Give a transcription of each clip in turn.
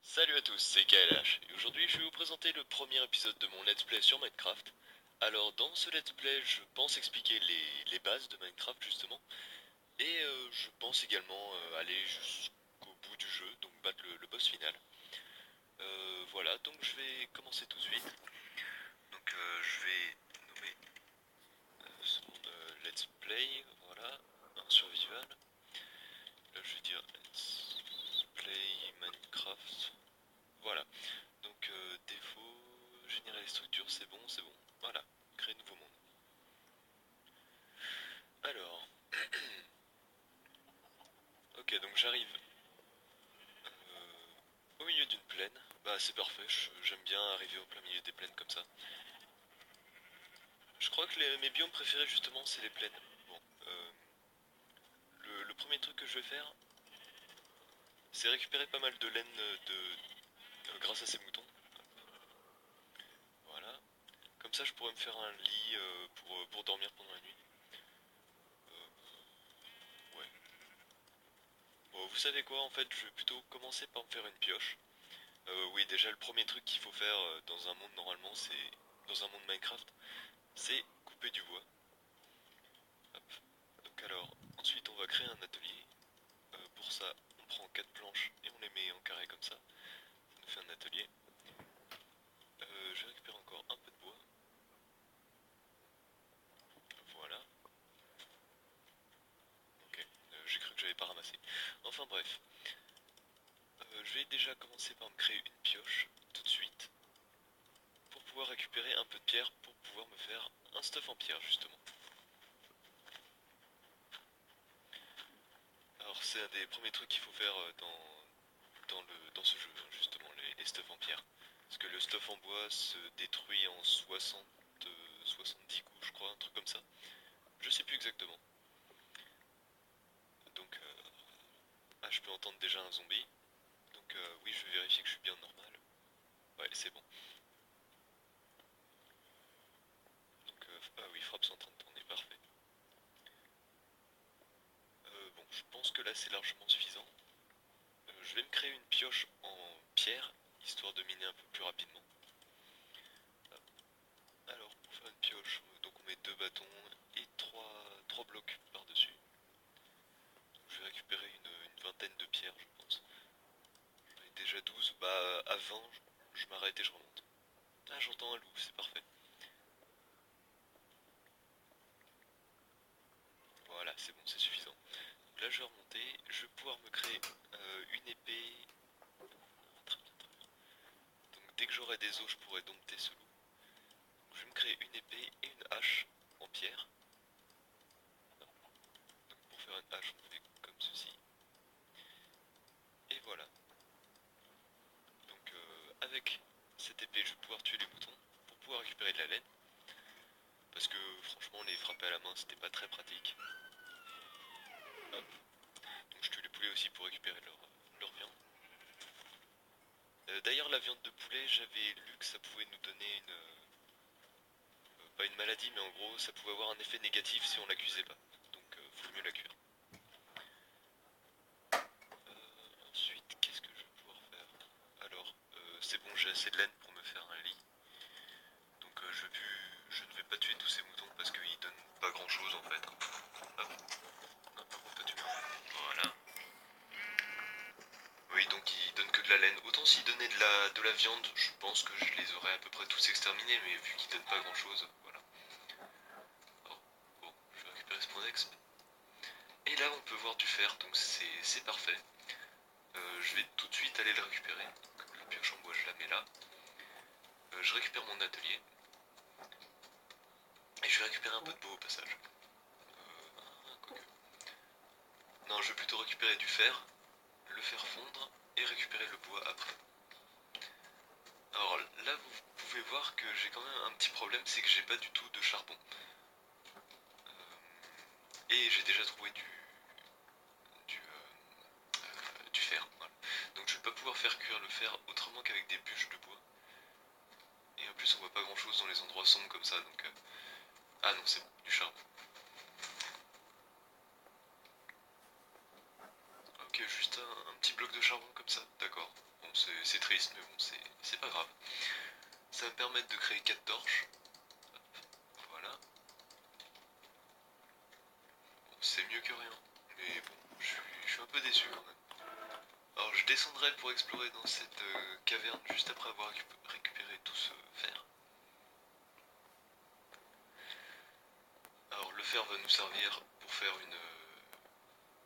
Salut à tous, c'est KLH, et aujourd'hui je vais vous présenter le premier épisode de mon let's play sur Minecraft. Alors dans ce let's play, je pense expliquer les bases de Minecraft justement, et je pense également aller jusqu'au bout du jeu, donc battre le boss final. Voilà, donc je vais commencer tout de suite. Donc je vais nommer mon let's play, voilà, un survival. Là je vais dire let's play Minecraft, voilà. Donc défaut, générer les structures, c'est bon, c'est bon. Voilà, créer nouveau monde. Alors, ok, donc j'arrive au milieu d'une plaine. Bah c'est parfait, j'aime bien arriver au plein milieu des plaines comme ça. Je crois que mes biomes préférés justement c'est les plaines. Bon, le premier truc que je vais faire, c'est récupérer pas mal de laine grâce à ces moutons. Voilà. Comme ça je pourrais me faire un lit pour dormir pendant la nuit. Ouais. Bon, vous savez quoi, en fait, je vais plutôt commencer par me faire une pioche. Oui, déjà, le premier truc qu'il faut faire dans un monde, normalement, c'est... Dans un monde Minecraft, c'est couper du bois. Hop. Donc alors, ensuite, on va créer un atelier. Pour ça, on prend 4 planches et on les met en carré comme ça. Ça nous fait un atelier. Je récupère encore un peu de bois. Voilà. Ok. J'ai cru que j'avais pas ramassé. Enfin bref. Je vais déjà commencer par me créer une pioche tout de suite pour pouvoir récupérer un peu de pierre pour pouvoir me faire un stuff en pierre justement. Alors c'est un des premiers trucs qu'il faut faire dans ce jeu, hein, justement, les stuffs en pierre. Parce que le stuff en bois se détruit en 70 coups, je crois, un truc comme ça. Je sais plus exactement. Donc, je peux entendre déjà un zombie. Donc, oui, je vais vérifier que je suis bien normal. Ouais, c'est bon. Donc, oui, frappe sont en train de tourner, parfait. Bon, je pense que là c'est largement suffisant. Je vais me créer une pioche en pierre, histoire de miner un peu plus rapidement. Alors, pour faire une pioche, donc on met deux bâtons et trois blocs par-dessus. Je vais récupérer une vingtaine de pierres, je pense. J'en ai déjà 12. Bah, à 20, je m'arrête et je remonte. Ah, j'entends un loup, c'est parfait. Voilà, c'est bon, c'est suffisant. Donc là, je vais remonter. Je vais pouvoir me créer une épée. Très bien, très bien. Donc, dès que j'aurai des os, je pourrai dompter ce loup. Donc, je vais me créer une épée et une hache en pierre. Donc, pour faire une hache, on fait comme ceci. Et voilà. Donc, avec cette épée, je vais pouvoir tuer les moutons pour pouvoir récupérer de la laine. Parce que franchement, les frapper à la main, c'était pas très pratique. Hop. Donc je tue les poulets aussi pour récupérer leur viande. D'ailleurs, la viande de poulet, j'avais lu que ça pouvait nous donner pas une maladie, mais en gros, ça pouvait avoir un effet négatif si on la cuisait pas. Donc, faut mieux la cuire. Ensuite, qu'est-ce que je vais pouvoir faire? Alors, c'est bon, j'ai assez de laine pour me faire un lit. Donc, je ne vais pas tuer tous ces moutons parce qu'ils donnent pas grand-chose en fait. Hop, hop, toi tu meurs. Voilà. Oui, donc ils donnent que de la laine. Autant s'ils donnaient de la viande, je pense que je les aurais à peu près tous exterminés, mais vu qu'ils donnent pas grand chose, voilà. Oh, bon, je vais récupérer ce point d'ex. Et là, on peut voir du fer, donc c'est parfait. Je vais tout de suite aller le récupérer. La pioche en bois, je la mets là. Je récupère mon atelier. Et je vais récupérer un peu de bois au passage. Non, je vais plutôt récupérer du fer, le faire fondre et récupérer le bois après. Alors là, vous pouvez voir que j'ai quand même un petit problème, c'est que j'ai pas du tout de charbon. Et j'ai déjà trouvé du fer. Voilà. Donc je vais pas pouvoir faire cuire le fer autrement qu'avec des bûches de bois. Et en plus on voit pas grand chose dans les endroits sombres comme ça, donc... Ah non, c'est bon, du charbon. Ok, juste un petit bloc de charbon comme ça, d'accord. Bon, c'est c'est triste, mais bon, c'est pas grave. Ça va me permettre de créer 4 torches. Voilà. Bon, c'est mieux que rien, mais bon, je suis un peu déçu quand même. Alors je descendrai pour explorer dans cette caverne juste après avoir récupéré tout ce fer. Alors le fer va nous servir pour faire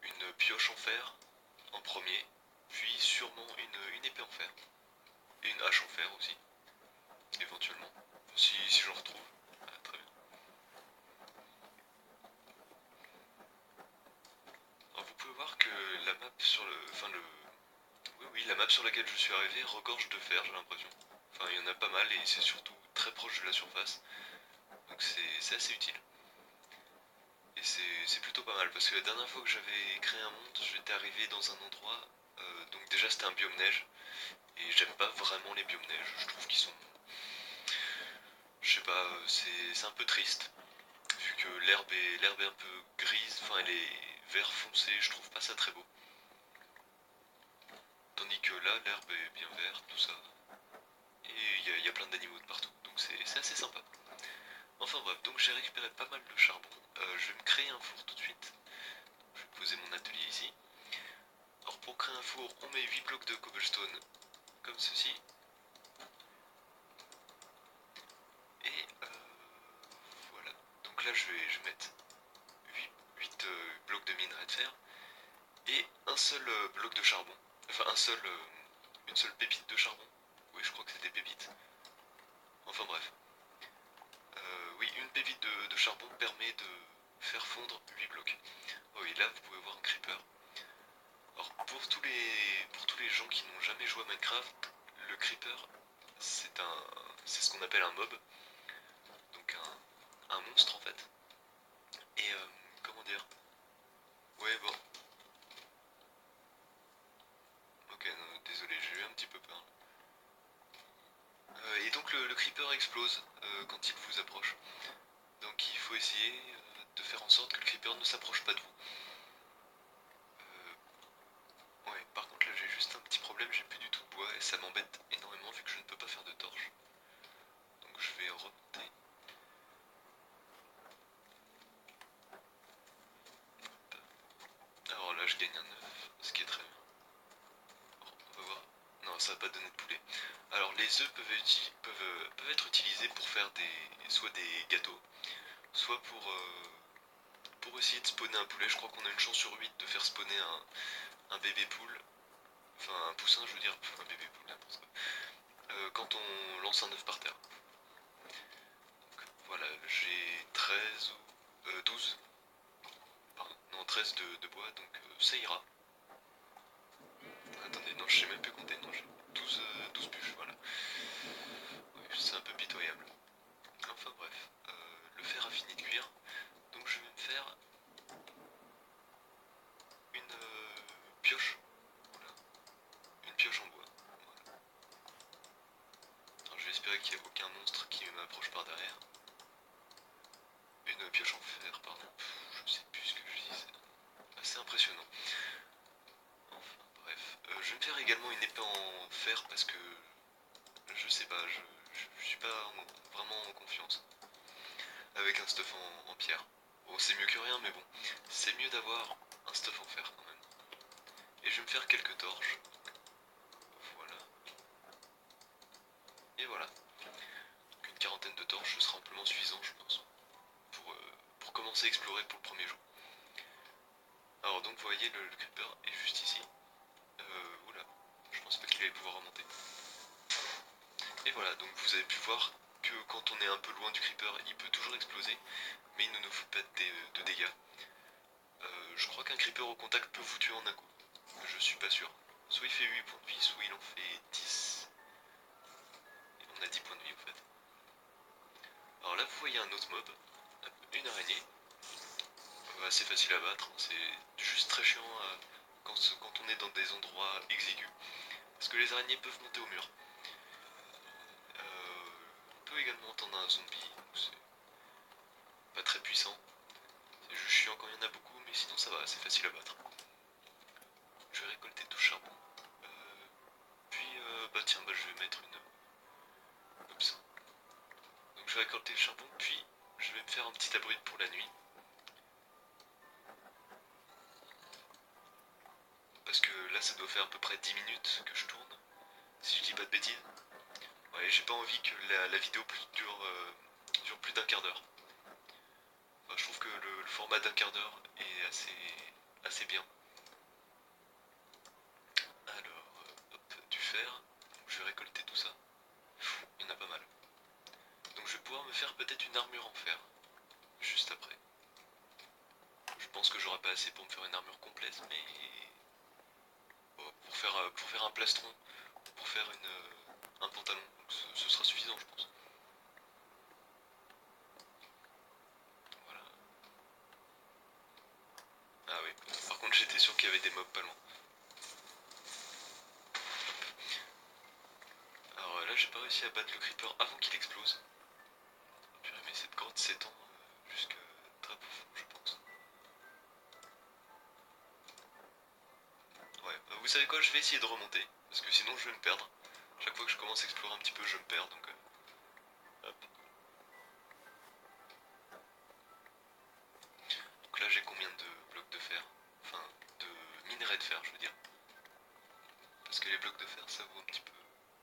une pioche en fer en premier, puis sûrement une épée en fer. Et une hache en fer aussi, éventuellement, si j'en retrouve. Ah, très bien. Alors vous pouvez voir que la map sur le... Enfin le... Oui, la map sur laquelle je suis arrivé regorge de fer, j'ai l'impression. Enfin, il y en a pas mal et c'est surtout très proche de la surface. Donc c'est assez utile. Et c'est plutôt pas mal parce que la dernière fois que j'avais créé un monde, j'étais arrivé dans un endroit, donc déjà c'était un biome neige, et j'aime pas vraiment les biomes neige, je trouve qu'ils sont... Je sais pas, c'est un peu triste, vu que l'herbe est un peu grise, enfin elle est vert foncé, je trouve pas ça très beau. Tandis que là, l'herbe est bien verte, tout ça, et il y a plein d'animaux de partout, donc c'est assez sympa. Enfin bref, donc j'ai récupéré pas mal de charbon, je vais me créer un four tout de suite. Je vais poser mon atelier ici. Alors pour créer un four, on met 8 blocs de cobblestone, comme ceci. Et voilà. Donc là je vais mettre 8 blocs de minerai de fer et un seul bloc de charbon. Enfin une seule pépite de charbon. Oui, je crois que c'est des pépites. Enfin bref. Oui, une pépite de charbon permet de faire fondre 8 blocs. Oh oui, là vous pouvez voir un creeper. Alors pour tous les gens qui n'ont jamais joué à Minecraft, le creeper c'est ce qu'on appelle un mob, donc un monstre en fait. Et comment dire? Ouais bon, ok, non, désolé, j'ai eu un petit peu peur. Et donc le creeper explose quand il vous approche. Donc il faut essayer de faire en sorte que le creeper ne s'approche pas de vous. Ouais, par contre là j'ai juste un petit problème, j'ai plus du tout de bois et ça m'embête énormément vu que je ne peux pas faire de torche. Donc je vais remonter. Alors là je gagne un œuf, ce qui est très bien. On va voir. Non, ça va pas donner de poulet. Alors les œufs peuvent être utilisés pour faire soit des gâteaux, soit pour essayer de spawner un poulet. Je crois qu'on a une chance sur 8 de faire spawner un bébé poule. Enfin un poussin je veux dire, un bébé poule, n'importe quoi. Quand on lance un œuf par terre. Donc, voilà, j'ai 13 ou 12. Pardon, non 13 de bois, donc ça ira. Attendez, non je sais même plus compter, non j'ai 12 bûches, voilà. Ouais, c'est un peu pitoyable. Enfin bref, le fer a fini de cuire, donc je vais me faire une pioche. Voilà, une pioche en bois. Voilà. Alors, je vais espérer qu'il n'y a aucun monstre qui m'approche par derrière. Une pioche en fer, pardon. Je sais plus ce que je dis. Assez impressionnant. Enfin bref, je vais me faire également une épée en fer parce que je sais pas, je suis pas vraiment en confiance avec un stuff en pierre. Bon, c'est mieux que rien, mais bon, c'est mieux d'avoir un stuff en fer quand même. Et je vais me faire quelques torches. Voilà. Et voilà. Donc une quarantaine de torches, ce sera amplement suffisant, je pense, pour commencer à explorer pour le premier jour. Alors donc, vous voyez, le creeper est juste ici. Oula, je pense pas qu'il allait pouvoir remonter. Et voilà, donc vous avez pu voir que quand on est un peu loin du creeper, il peut toujours exploser, mais il ne nous fait pas de dégâts. Je crois qu'un creeper au contact peut vous tuer en un coup. Je suis pas sûr. Soit il fait 8 points de vie, soit il en fait 10. Et on a 10 points de vie en fait. Alors là, vous voyez un autre mob, une araignée. Assez facile à battre, c'est juste très chiant quand on est dans des endroits exigus. Parce que les araignées peuvent monter au mur. On peut également entendre un zombie, donc c'est pas très puissant. C'est juste chiant quand il y en a beaucoup, mais sinon ça va, c'est facile à battre. Je vais récolter tout le charbon. Puis tiens, bah je vais mettre une... comme ça. Donc je vais récolter le charbon, puis je vais me faire un petit abri pour la nuit. Parce que là ça doit faire à peu près 10 minutes que je tourne, si je dis pas de bêtises. Ouais, j'ai pas envie que la vidéo dure plus d'un quart d'heure. Enfin, je trouve que le format d'un quart d'heure est assez bien. Alors, hop, du fer. Donc, je vais récolter tout ça. Il y en a pas mal. Donc je vais pouvoir me faire peut-être une armure en fer. Juste après. Je pense que j'aurai pas assez pour me faire une armure complète, mais... bon, pour faire un plastron, pour faire un pantalon, ce sera suffisant je pense. Voilà. Ah oui, par contre j'étais sûr qu'il y avait des mobs pas loin. Alors là j'ai pas réussi à battre le creeper avant qu'il explose. Purée, mais cette grotte s'étend jusque très profond je pense. Ouais, vous savez quoi, je vais essayer de remonter, parce que sinon je vais me perdre. Chaque fois que je commence à explorer un petit peu je me perds, donc hop. Donc là j'ai combien de blocs de fer? Enfin, de minerais de fer je veux dire. Parce que les blocs de fer ça vaut un petit peu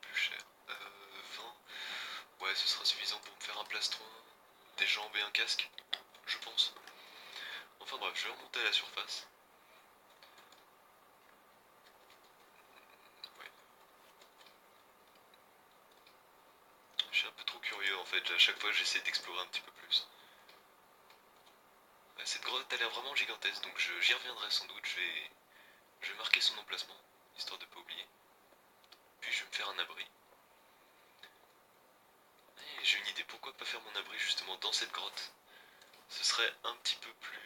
plus cher. 20. Ouais, ce sera suffisant pour me faire un plastron, des jambes et un casque, je pense. Enfin bref, je vais remonter à la surface. Ouais. Je suis un peu trop curieux en fait, à chaque fois j'essaie d'explorer un petit peu plus. Cette grotte a l'air vraiment gigantesque, donc j'y reviendrai sans doute, je vais marquer son emplacement, histoire de pas oublier. Puis je vais me faire un abri. Et j'ai une idée, pourquoi pas faire mon abri justement dans cette grotte? Ce serait un petit peu plus...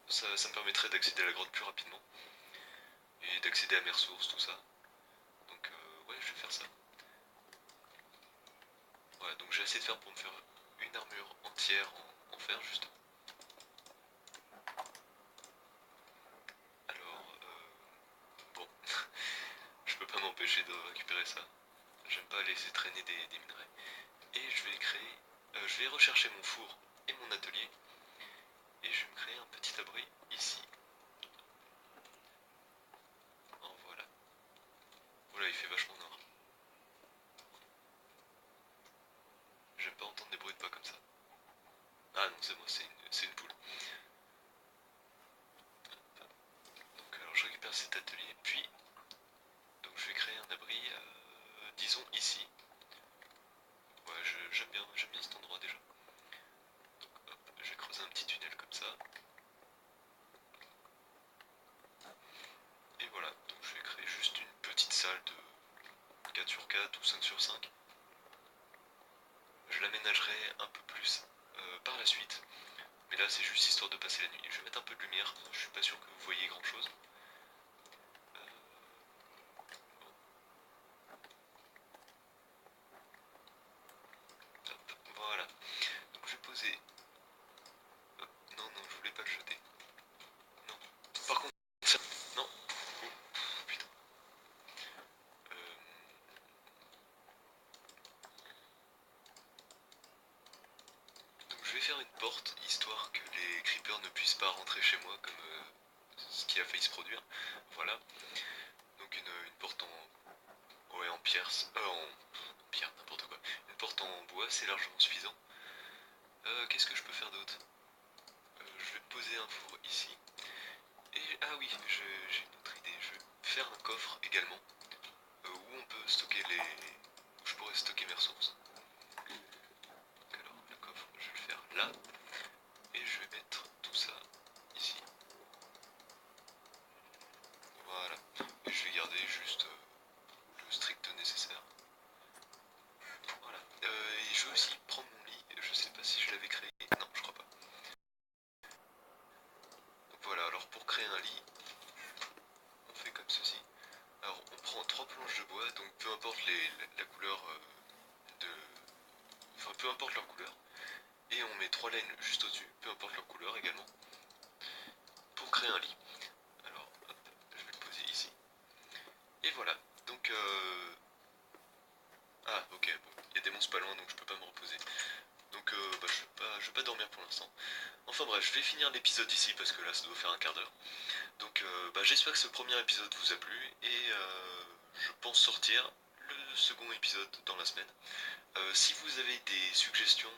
Ça me permettrait d'accéder à la grotte plus rapidement. Et d'accéder à mes ressources, tout ça. Donc ouais, je vais faire ça. Ouais, donc j'ai essayé de faire pour me faire une armure entière en fer justement. Alors, bon, je peux pas m'empêcher de récupérer ça. J'aime pas laisser traîner des minerais. Et je vais créer, je vais rechercher mon four et mon atelier. Et je vais me créer un petit abri ici. En voilà. Voilà, il fait vachement noir. J'aime pas entendre des bruits de pas comme ça. Ah non, c'est moi, c'est une poule. Donc alors je récupère cet atelier, puis donc je vais créer un abri, disons ici. Ouais, j'aime bien cet endroit déjà. Donc hop, je vais creuser un petit tunnel comme ça. Et voilà, donc je vais créer juste une petite salle de 4 sur 4 ou 5 sur 5. Je l'aménagerai un peu plus par la suite. Mais là c'est juste histoire de passer la nuit. Je vais mettre un peu de lumière, je suis pas sûr que vous voyez grand chose. Hop, voilà. Donc je vais poser... Hop, non, non, je voulais pas le jeter. Non. Par contre, ça... Non. Oh, putain. Euh, Donc je vais faire une porte, histoire que les creepers ne puissent pas rentrer chez moi, comme ce qui a failli se produire. Voilà. Donc une porte en... Ouais, en pierre... en pierre, n'importe quoi. Une porte en bois, c'est largement suffisant. Qu'est-ce que je peux faire d'autre? Je vais poser un four ici. Et... Ah oui, j'ai une autre idée. Je vais faire un coffre également, où on peut stocker les... où je pourrais stocker mes ressources. Donc alors, le coffre, je vais le faire là. Et je vais mettre tout ça ici. Voilà. Et je vais garder juste le strict nécessaire. Voilà. Et je vais aussi prendre mon lit. Je sais pas si je l'avais créé. Non, je crois pas. Donc voilà, alors pour créer un lit, on fait comme ceci. Alors on prend 3 planches de bois, donc peu importe la couleur de... Enfin peu importe leur couleur. Et on met 3 laines juste au-dessus, peu importe leur couleur également. Pour créer un lit. Alors hop, je vais le poser ici. Et voilà, donc donc... Ah, ok, bon, il y a des monstres pas loin, donc je peux pas me reposer. Donc je vais pas dormir pour l'instant. Enfin bref, je vais finir l'épisode ici, parce que là, ça doit faire un quart d'heure. Donc j'espère que ce premier épisode vous a plu, et je pense sortir le second épisode dans la semaine. Si vous avez des suggestions,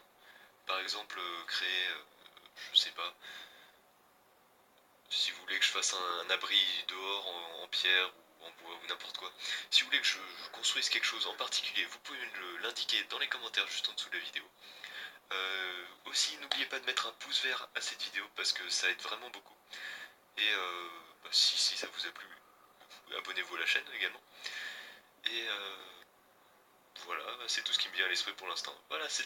par exemple créer, je sais pas, si vous voulez que je fasse un abri dehors en pierre ou en bois ou n'importe quoi, si vous voulez que je construise quelque chose en particulier, vous pouvez l'indiquer dans les commentaires juste en dessous de la vidéo. Aussi, n'oubliez pas de mettre un pouce vert à cette vidéo parce que ça aide vraiment beaucoup. Et si ça vous a plu, abonnez-vous à la chaîne également. Et voilà, c'est tout ce qui me vient à l'esprit pour l'instant. Voilà, c'est